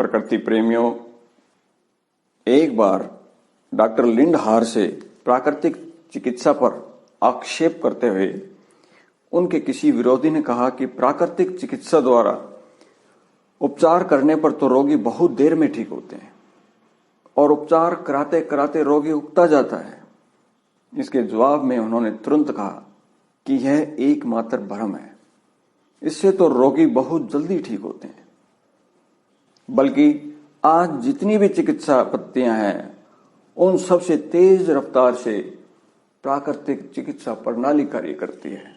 प्रकृति प्रेमियों, एक बार डॉक्टर लिंडहार से प्राकृतिक चिकित्सा पर आक्षेप करते हुए उनके किसी विरोधी ने कहा कि प्राकृतिक चिकित्सा द्वारा उपचार करने पर तो रोगी बहुत देर में ठीक होते हैं और उपचार कराते कराते रोगी उगता जाता है। इसके जवाब में उन्होंने तुरंत कहा कि यह एकमात्र भ्रम है, इससे तो रोगी बहुत जल्दी ठीक होते हैं। बल्कि आज जितनी भी चिकित्सा पद्धतियां हैं उन सबसे तेज रफ्तार से प्राकृतिक चिकित्सा प्रणाली कार्य करती है।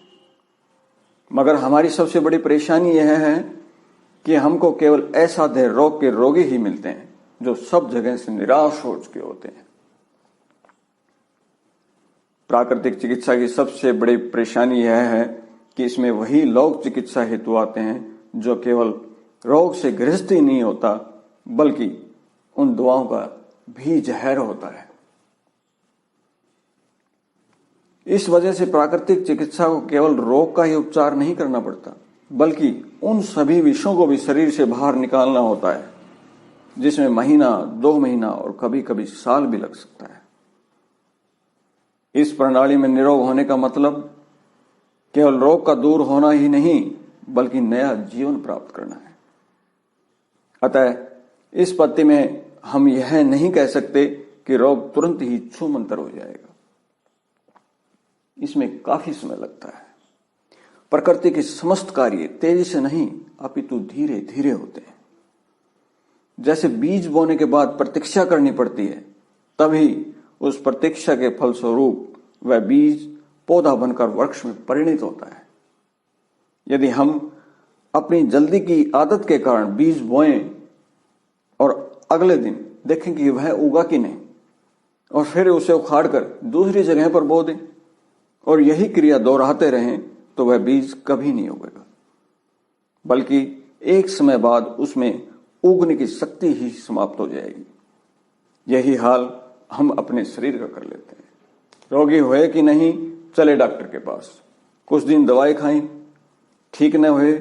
मगर हमारी सबसे बड़ी परेशानी यह है कि हमको केवल ऐसा देह रोग के रोगी ही मिलते हैं जो सब जगह से निराश हो चुके होते हैं। प्राकृतिक चिकित्सा की सबसे बड़ी परेशानी यह है कि इसमें वही लोग चिकित्सा हेतु आते हैं जो केवल रोग से ग्रस्त ही नहीं होता बल्कि उन दवाओं का भी जहर होता है। इस वजह से प्राकृतिक चिकित्सा को केवल रोग का ही उपचार नहीं करना पड़ता बल्कि उन सभी विषयों को भी शरीर से बाहर निकालना होता है जिसमें महीना, 2 महीना और कभी कभी साल भी लग सकता है। इस प्रणाली में निरोग होने का मतलब केवल रोग का दूर होना ही नहीं बल्कि नया जीवन प्राप्त करना है। अतः इस पद्धति में हम यह नहीं कह सकते कि रोग तुरंत ही छूमंतर हो जाएगा। इसमें काफी समय लगता है। प्रकृति के समस्त कार्य तेजी से नहीं अपितु धीरे धीरे होते हैं। जैसे बीज बोने के बाद प्रतीक्षा करनी पड़ती है, तभी उस प्रतीक्षा के फलस्वरूप वह बीज पौधा बनकर वृक्ष में परिणत होता है। यदि हम अपनी जल्दी की आदत के कारण बीज बोएं और अगले दिन देखें कि वह उगा कि नहीं और फिर उसे उखाड़कर दूसरी जगह पर बो दें और यही क्रिया दोहराते रहें तो वह बीज कभी नहीं उगेगा बल्कि एक समय बाद उसमें उगने की शक्ति ही समाप्त हो जाएगी। यही हाल हम अपने शरीर का कर लेते हैं। रोगी हुए कि नहीं, चले डॉक्टर के पास, कुछ दिन दवाई खाई, ठीक न हुए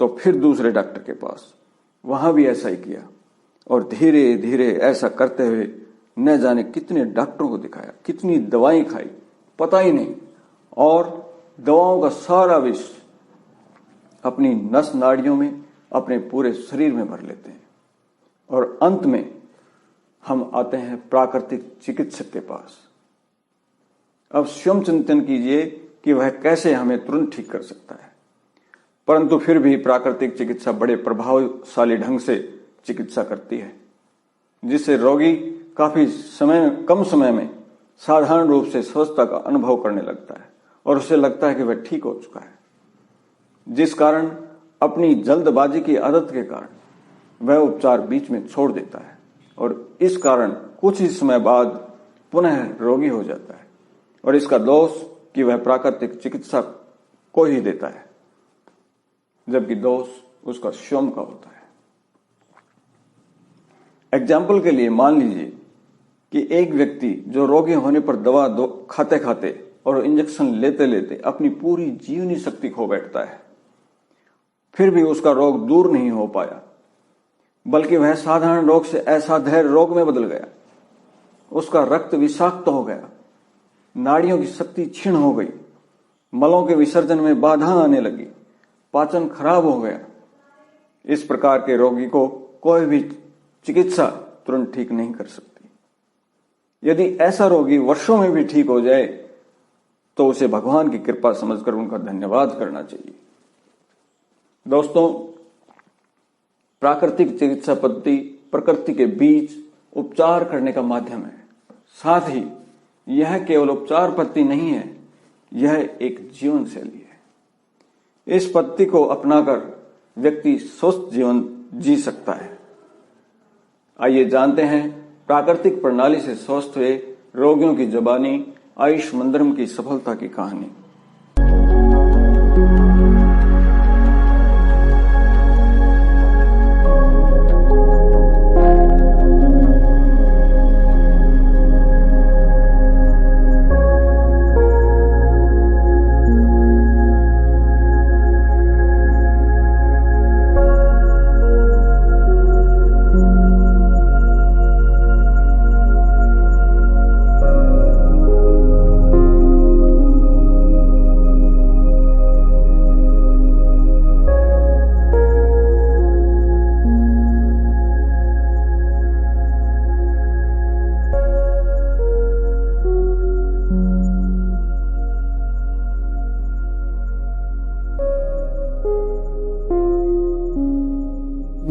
तो फिर दूसरे डॉक्टर के पास, वहां भी ऐसा ही किया और धीरे धीरे ऐसा करते हुए न जाने कितने डॉक्टरों को दिखाया, कितनी दवाई खाई, पता ही नहीं, और दवाओं का सारा विष अपनी नस नाड़ियों में, अपने पूरे शरीर में भर लेते हैं और अंत में हम आते हैं प्राकृतिक चिकित्सक के पास। अब स्वयं चिंतन कीजिए कि वह कैसे हमें तुरंत ठीक कर सकता है। परंतु फिर भी प्राकृतिक चिकित्सा बड़े प्रभावशाली ढंग से चिकित्सा करती है जिससे रोगी काफी कम समय में साधारण रूप से स्वस्थता का अनुभव करने लगता है और उसे लगता है कि वह ठीक हो चुका है। जिस कारण अपनी जल्दबाजी की आदत के कारण वह उपचार बीच में छोड़ देता है और इस कारण कुछ ही समय बाद पुनः रोगी हो जाता है और इसका दोष कि वह प्राकृतिक चिकित्सा को ही देता है, जबकि दोष उसका स्वयं का होता है। एग्जाम्पल के लिए मान लीजिए कि एक व्यक्ति जो रोगी होने पर दवा खाते खाते और इंजेक्शन लेते लेते अपनी पूरी जीवनी शक्ति खो बैठता है, फिर भी उसका रोग दूर नहीं हो पाया बल्कि वह साधारण रोग से असाध्य रोग में बदल गया। उसका रक्त विषाक्त हो गया, नाड़ियों की शक्ति क्षीण हो गई, मलों के विसर्जन में बाधा आने लगी, पाचन खराब हो गया। इस प्रकार के रोगी को कोई भी चिकित्सा तुरंत ठीक नहीं कर सकती। यदि ऐसा रोगी वर्षों में भी ठीक हो जाए तो उसे भगवान की कृपा समझकर उनका धन्यवाद करना चाहिए। दोस्तों, प्राकृतिक चिकित्सा पद्धति प्रकृति के बीच उपचार करने का माध्यम है। साथ ही यह केवल उपचार पद्धति नहीं है, यह एक जीवन शैली है। इस पद्धति को अपनाकर व्यक्ति स्वस्थ जीवन जी सकता है। आइए जानते हैं प्राकृतिक प्रणाली से स्वस्थ हुए रोगियों की जुबानी आयुष मंदिरम की सफलता की कहानी।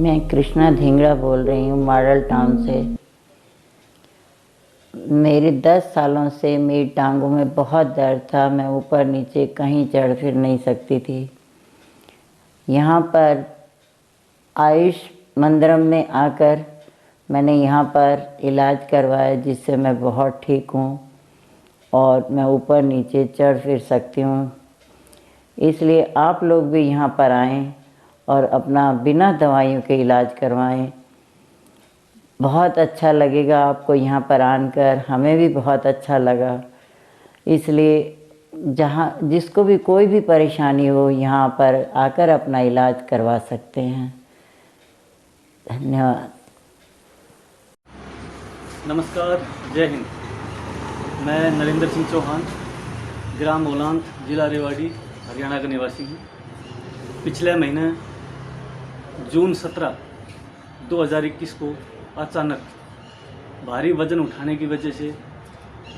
मैं कृष्णा धिंगड़ा बोल रही हूँ मॉडल टाउन से। मेरे 10 सालों से मेरी टांगों में बहुत दर्द था। मैं ऊपर नीचे कहीं चढ़ फिर नहीं सकती थी। यहाँ पर आयुष मंदिरम में आकर मैंने यहाँ पर इलाज करवाया, जिससे मैं बहुत ठीक हूँ और मैं ऊपर नीचे चढ़ फिर सकती हूँ। इसलिए आप लोग भी यहाँ पर आएँ और अपना बिना दवाइयों के इलाज करवाएं। बहुत अच्छा लगेगा आपको यहाँ पर आकर, हमें भी बहुत अच्छा लगा। इसलिए जहाँ जिसको भी कोई भी परेशानी हो, यहाँ पर आकर अपना इलाज करवा सकते हैं। धन्यवाद। नमस्कार, जय हिंद। मैं नरेंद्र सिंह चौहान, ग्राम ओलांत, जिला रेवाड़ी, हरियाणा का निवासी हूँ। पिछले महीने जून 17, 2021 को अचानक भारी वज़न उठाने की वजह से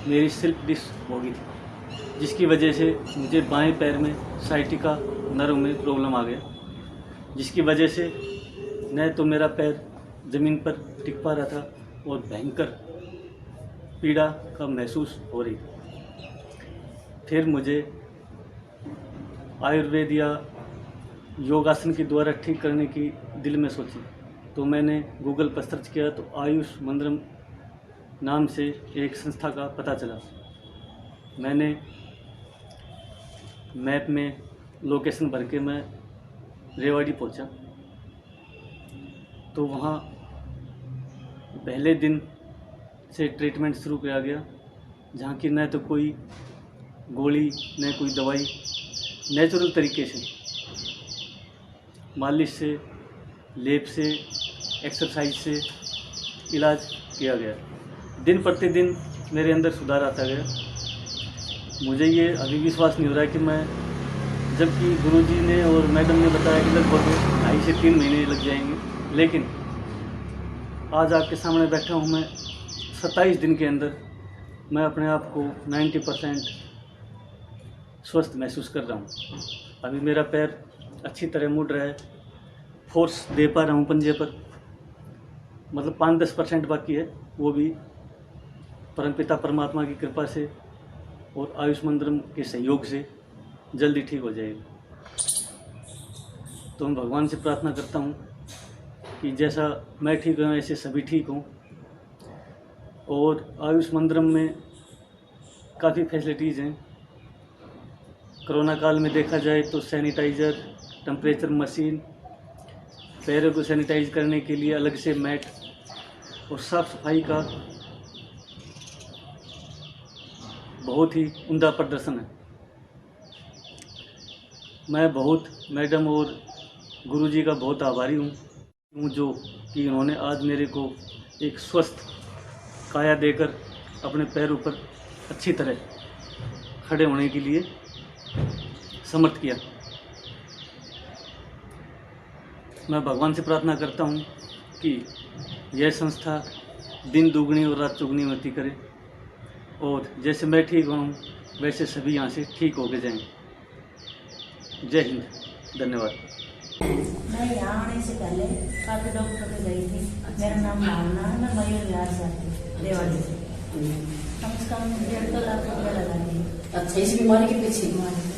मेरी स्लिप डिस्क हो गई थी, जिसकी वजह से मुझे बाएं पैर में साइटिका नर्व में प्रॉब्लम आ गया, जिसकी वजह से न तो मेरा पैर ज़मीन पर टिक पा रहा था और भयंकर पीड़ा का महसूस हो रही थी। फिर मुझे आयुर्वेद या योगासन के द्वारा ठीक करने की दिल में सोची, तो मैंने गूगल पर सर्च किया तो आयुष मंदिरम नाम से एक संस्था का पता चला। मैंने मैप में लोकेशन भर के मैं रेवाड़ी पहुंचा, तो वहाँ पहले दिन से ट्रीटमेंट शुरू किया गया, जहाँ की न तो कोई गोली न कोई दवाई, नेचुरल तरीके से मालिश से, लेप से, एक्सरसाइज से इलाज किया गया। दिन प्रतिदिन मेरे अंदर सुधार आता गया। मुझे ये अभी विश्वास नहीं हो रहा है कि मैं, जबकि गुरुजी ने और मैडम ने बताया कि लगभग 2.5 से 3 महीने लग जाएंगे, लेकिन आज आपके सामने बैठा हूँ मैं। 27 दिन के अंदर मैं अपने आप को 90% स्वस्थ महसूस कर रहा हूँ। अभी मेरा पैर अच्छी तरह मुड़ रहा है, फोर्स दे पा रहा हूँ पंजे पर, मतलब 5-10% बाकी है, वो भी परमपिता परमात्मा की कृपा से और आयुष मंदिरम के सहयोग से जल्दी ठीक हो जाएगा। तो मैं भगवान से प्रार्थना करता हूँ कि जैसा मैं ठीक हूँ ऐसे सभी ठीक हों। और आयुष मंदिरम में काफ़ी फैसिलिटीज़ हैं। कोरोना काल में देखा जाए तो सैनिटाइज़र, टेम्परेचर मशीन, पैरों को सैनिटाइज करने के लिए अलग से मैट और साफ़ सफाई का बहुत ही उम्दा प्रदर्शन है। मैं बहुत मैडम और गुरुजी का बहुत आभारी हूँ जो कि उन्होंने आज मेरे को एक स्वस्थ काया देकर अपने पैरों पर अच्छी तरह खड़े होने के लिए समर्थ किया। मैं भगवान से प्रार्थना करता हूँ कि यह संस्था दिन दुगनी और रात चौगुनी उन्नति करे, और जैसे मैं ठीक हूँ वैसे सभी यहाँ से ठीक होके जाएं। जय हिंद, धन्यवाद। मैं यहाँ आने से पहले काफ़ी डॉक्टर पे गई थी। मेरा नाम भावना है, मैं मयूर विहार से आती हूँ, रेवाड़ी से। कम से कम 1.5 लाख रुपया लगा दिए। अच्छा, इस बीमारी के पीछे?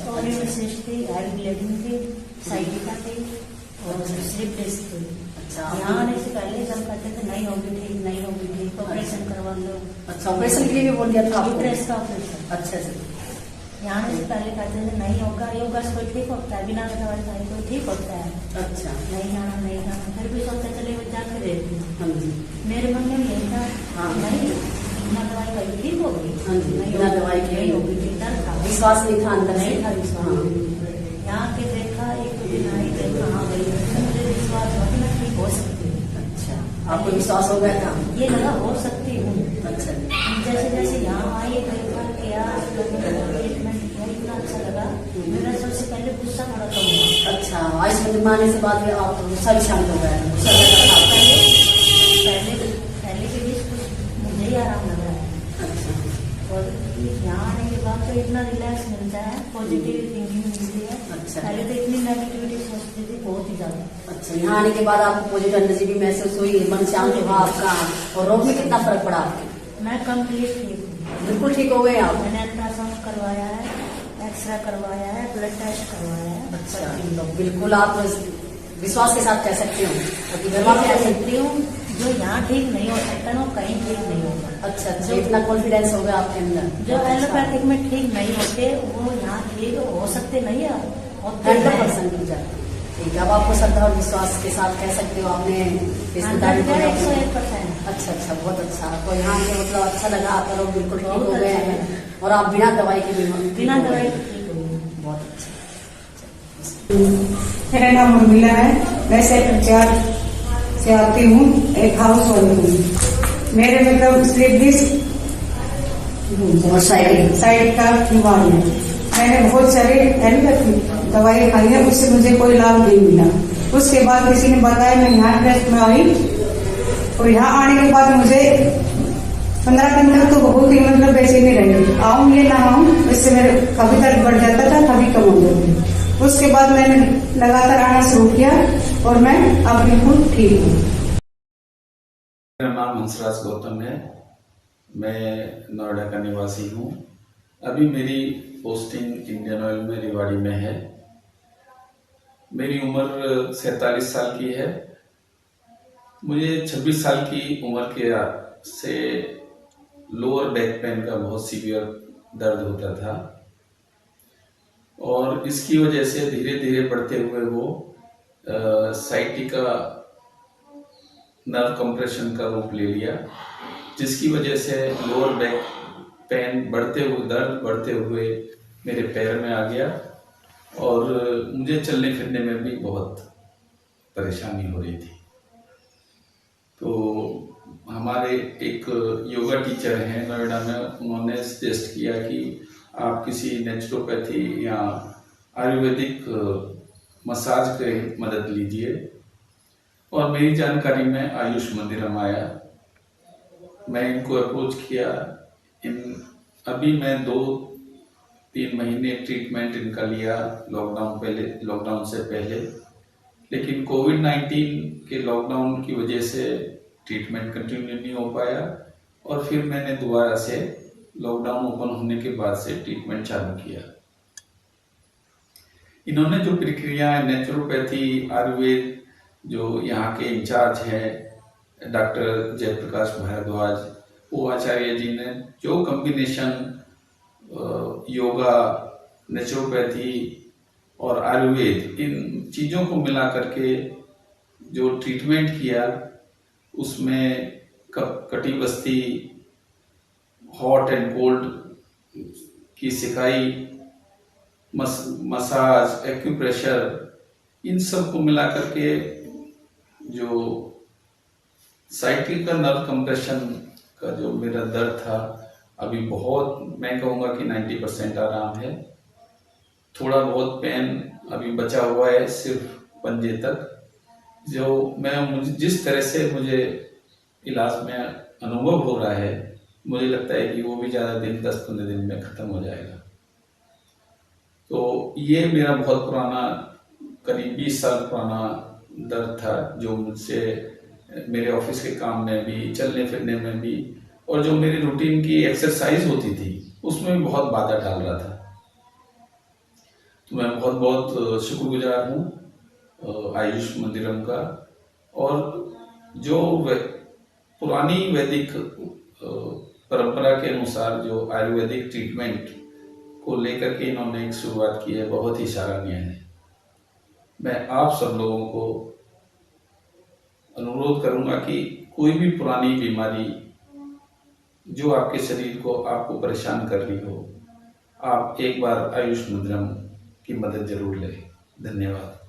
और सिस्ट थी, हाई ब्लीडिंग थी, साइटिका थी और स्लिप डिस्क थी। अच्छा, यहाँ आने से पहले सब कहते थे नहीं होगी ठीक, नहीं होगी ठीक, ऑपरेशन करवा लो। अच्छा, ऑपरेशन के लिए भी बोल दिया था आपको? यूट्रस का ऑपरेशन। अच्छा जी। यहाँ आने से पहले कहते थे नहीं होगा, योगा से कोई ठीक होता है, बिना दवाई खाए कोई ठीक होता है। अच्छा, नहीं जाना नहीं जाना, फिर भी सोचते चले जाके देखते। हाँ जी। मेरे मन में यही था, हाँ। नहीं बिना दवाई खाई ठीक होगी। हाँ जी, नहीं बिना दवाई के नहीं होगी ठीक, डर था, विश्वास नहीं था अंदर से? नहीं था विश्वास। यहाँ के देखा, एक दिन आई, देखा हाँ गई, मुझे विश्वास हुआ कि मैं ठीक हो सकती हूँ। अच्छा, आपको विश्वास हो गया था? ये लगा हो सकती हूँ। अच्छा, जैसे जैसे यहाँ आई, देखा किया, ट्रीटमेंट किया, इतना अच्छा लगा। मेरा सबसे पहले गुस्सा थोड़ा कम हुआ। अच्छा, आयुष मंदिर आने से बाद में आप गुस्सा भी शांत हो गया? पहले के बीच कुछ मुझे ही आराम लग रहा है। अच्छा, और यहाँ आने के बाद तो इतना रिलैक्स मिलता है, पॉजिटिव थिंकिंग मिलती है। अच्छा। पहले तो इतनी नेगेटिविटी सोचती थी बहुत ही ज्यादा। अच्छा, यहाँ आने के बाद आपको पॉजिटिव एनर्जी भी महसूस हुई, मन शांत हुआ आपका, और रोग में कितना फर्क पड़ा आपके? मैं कंप्लीट ठीक हूँ, बिल्कुल ठीक हो गए आप? मैंने अल्ट्रासाउंड करवाया है, एक्सरे करवाया है, ब्लड टेस्ट करवाया है। अच्छा, बिल्कुल आप विश्वास के साथ कह सकते हो कि मैं कह सकती हूँ जो यहाँ ठीक नहीं हो सकता ना, वो कहीं ठीक नहीं होगा। अच्छा अच्छा, इतना कॉन्फिडेंस हो गया आपके अंदर। जो एलोपैथिक में ठीक नहीं होते वो यहाँ ठीक हो सकते नहीं है, 100% ठीक है। अब आपको श्रद्धा और विश्वास के साथ कह सकते हो आपने रिश्तेदारी को? 101%। अच्छा अच्छा, बहुत अच्छा। तो यहाँ के मतलब अच्छा लगा, आपका लोग बिल्कुल ठीक हो गए हैं और आप बिना दवाई के बिना दवाई के ठीक हो गए। बहुत अच्छा। मेरा नाम उर्मिला है, मैं सेक्टर 4 से आती हूँ, एक हाउस वाइफ हूँ। मेरे मतलब स्लिप डिस्क साइड का बीमारी है। मैंने बहुत सारे एलोपैथी दवाई खाई है, उससे मुझे कोई लाभ नहीं मिला। उसके बाद किसी ने बताया, मैं यहाँ ट्रस्ट में आई और यहाँ आने के बाद मुझे 15 दिन तक तो बहुत ही मतलब बेचैनी रही, आऊँ या ना आऊँ, इससे मेरे कभी दर्द बढ़ जाता था, कभी कम हो जाती। उसके बाद मैंने लगातार आना शुरू किया और मैं अब बिल्कुल ठीक हूँ। मेरा नाम हंसराज गौतम है, मैं नोएडा का निवासी हूँ। अभी मेरी पोस्टिंग इंडियन ऑयल में रेवाड़ी में है। मेरी उम्र 47 साल की है। मुझे 26 साल की उम्र के से लोअर बैक पेन का बहुत सीवियर दर्द होता था और इसकी वजह से धीरे धीरे बढ़ते हुए वो साइटिका नर्व कंप्रेशन का रूप ले लिया, जिसकी वजह से लोअर बैक पेन बढ़ते हुए, दर्द बढ़ते हुए मेरे पैर में आ गया और मुझे चलने फिरने में भी बहुत परेशानी हो रही थी। तो हमारे एक योगा टीचर हैं नोएडा में, उन्होंने सजेस्ट किया कि आप किसी नेचुरोपैथी या आयुर्वेदिक मसाज की मदद लीजिए और मेरी जानकारी में आयुष मंदिरम आया। मैं इनको अप्रोच किया। अभी मैं 2-3 महीने ट्रीटमेंट इनका लिया लॉकडाउन से पहले, लेकिन कोविड-19 के लॉकडाउन की वजह से ट्रीटमेंट कंटिन्यू नहीं हो पाया और फिर मैंने दोबारा से लॉकडाउन ओपन होने के बाद से ट्रीटमेंट चालू किया। इन्होंने जो प्रक्रिया नेचुरोपैथी आयुर्वेद, जो यहाँ के इंचार्ज हैं डॉक्टर जयप्रकाश भारद्वाज, वो आचार्य जी ने जो कॉम्बिनेशन योगा, नेचुरोपैथी और आयुर्वेद, इन चीज़ों को मिला करके जो ट्रीटमेंट किया, उसमें कटी बस्ती, हॉट एंड कोल्ड की सिकाई, मसाज, एक्यूप्रेशर, इन सब को मिला करके जो साइटिका नर्व कंप्रेशन का जो मेरा दर्द था, अभी बहुत, मैं कहूँगा कि 90% आराम है। थोड़ा बहुत पेन अभी बचा हुआ है सिर्फ पंजे तक, जो मुझे जिस तरह से मुझे इलाज में अनुभव हो रहा है, मुझे लगता है कि वो भी ज़्यादा दिन 10-15 दिन में ख़त्म हो जाएगा। तो ये मेरा बहुत पुराना, करीब 20 साल पुराना दर्द था, जो मुझसे मेरे ऑफिस के काम में भी, चलने फिरने में भी, और जो मेरी रूटीन की एक्सरसाइज होती थी उसमें भी बहुत बाधा डाल रहा था। तो मैं बहुत बहुत शुक्रगुजार हूँ आयुष मंदिरम का, और जो पुरानी वैदिक परंपरा के अनुसार जो आयुर्वेदिक ट्रीटमेंट को लेकर के इन्होंने एक शुरुआत की है, बहुत ही सराहनीय है। मैं आप सब लोगों को अनुरोध करूंगा कि कोई भी पुरानी बीमारी जो आपके शरीर को, आपको परेशान कर रही हो, आप एक बार आयुष मंदिरम की मदद जरूर लें। धन्यवाद।